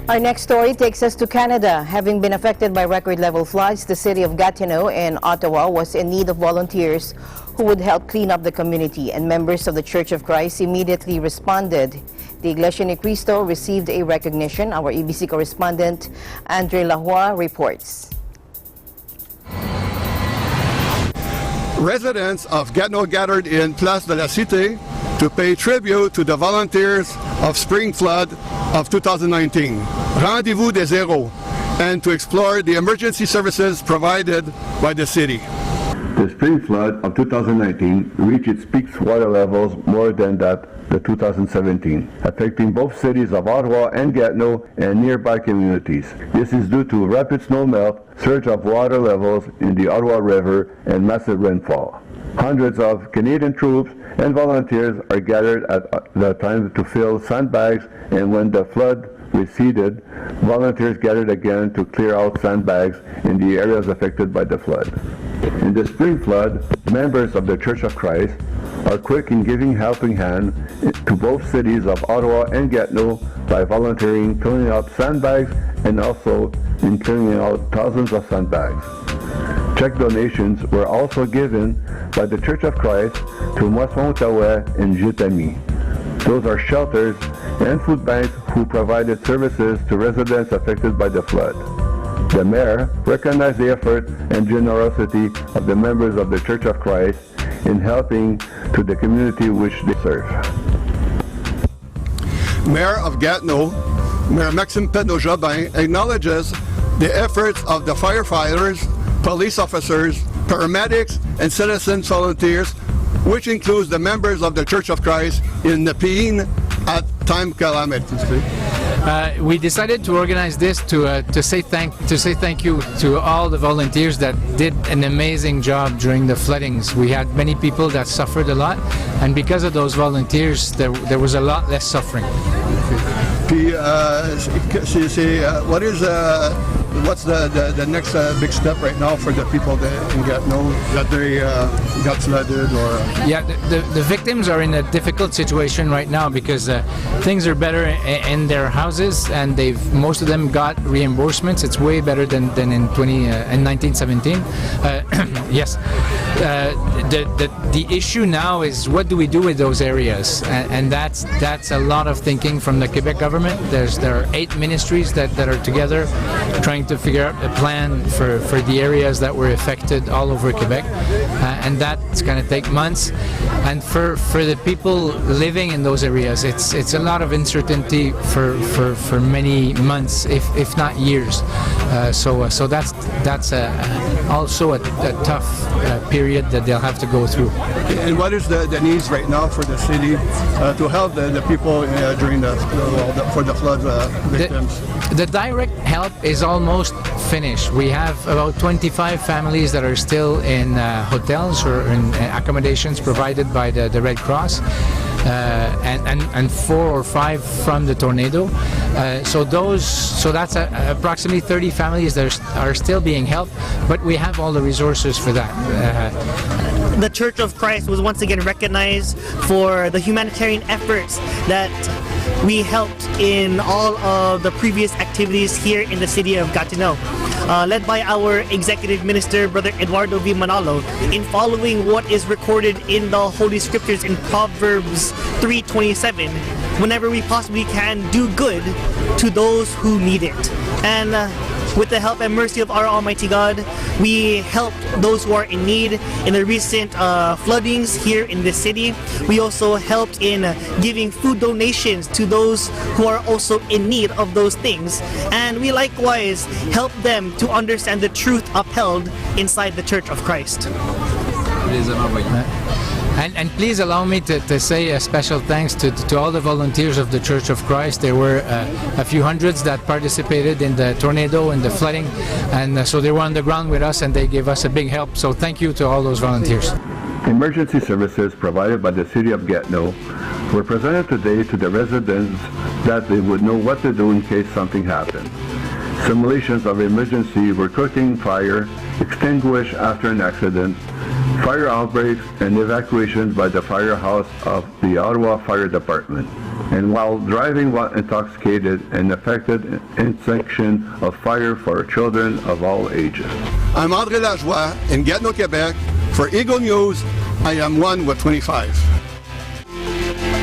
Our next story takes us to Canada. Having been affected by record-level floods, the city of Gatineau in Ottawa was in need of volunteers who would help clean up the community, and members of the Church of Christ immediately responded. The Iglesia ni Cristo received a recognition. Our EBC correspondent, Andre Lahua, reports. Residents of Gatineau gathered in Place de la Cité to pay tribute to the volunteers of spring flood of 2019, Rendez-vous des Héros, and to explore the emergency services provided by the city. The spring flood of 2019 reached its peak water levels more than that the 2017, affecting both cities of Ottawa and Gatineau and nearby communities. This is due to rapid snowmelt, surge of water levels in the Ottawa River, and massive rainfall. Hundreds of Canadian troops and volunteers are gathered at the time to fill sandbags, and when the flood receded, volunteers gathered again to clear out sandbags in the areas affected by the flood. In the spring flood, members of the Church of Christ are quick in giving helping hand to both cities of Ottawa and Gatineau by volunteering, cleaning up sandbags, and also in clearing out thousands of sandbags. Check donations were also given by the Church of Christ to Moisson-Outaouais and Jutami. Those are shelters and food banks who provided services to residents affected by the flood. The mayor recognized the effort and generosity of the members of the Church of Christ in helping to the community which they serve. Mayor of Gatineau, Mayor Maxime Pedno-Jobin, acknowledges the efforts of the firefighters, police officers, paramedics, and citizen volunteers, which includes the members of the Church of Christ in Nepean at time calamities. We decided to organize this to say thank you to all the volunteers that did an amazing job during the floodings. We had many people that suffered a lot, and because of those volunteers, there was a lot less suffering. What's the next big step right now for the people that in Gatineau that they got flooded or? Yeah, the victims are in a difficult situation right now because things are better in their houses, and most of them got reimbursements. It's way better than in 1917. Yes, the issue now is what do we do with those areas, and that's a lot of thinking from the Quebec government. There are 8 ministries that are together trying to figure out a plan for the areas that were affected all over Quebec, and that's going to take months. And for the people living in those areas, it's a lot of uncertainty for many months, if not years. So that's also a tough period that they'll have to go through. And what is the needs right now for the city to help the people during for the flood victims? The direct help is almost finished. We have about 25 families that are still in hotels or in accommodations provided by the Red Cross, and 4 or 5 from the tornado. So that's approximately 30 families that are still being helped, but we have all the resources for that. The Church of Christ was once again recognized for the humanitarian efforts that we helped in all of the previous activities here in the city of Gatineau. Led by our executive minister, Brother Eduardo V. Manalo, in following what is recorded in the Holy Scriptures in Proverbs 3:27, whenever we possibly can, do good to those who need it. And with the help and mercy of our Almighty God, we helped those who are in need in the recent floodings here in the city. We also helped in giving food donations to those who are also in need of those things. And we likewise help them to understand the truth upheld inside the Church of Christ. And please allow me to say a special thanks to all the volunteers of the Church of Christ. There were a few hundreds that participated in the tornado and the flooding, and so they were on the ground with us and they gave us a big help. So thank you to all those volunteers. Emergency services provided by the City of Gatineau were presented today to the residents that they would know what to do in case something happened. Simulations of emergency were cooking fire, extinguished after an accident, fire outbreaks, and evacuations by the firehouse of the Ottawa Fire Department. and while driving while intoxicated, and affected intersection of fire for children of all ages. I'm André Lajoie in Gatineau, Quebec. For Eagle News, I am 1 with 25.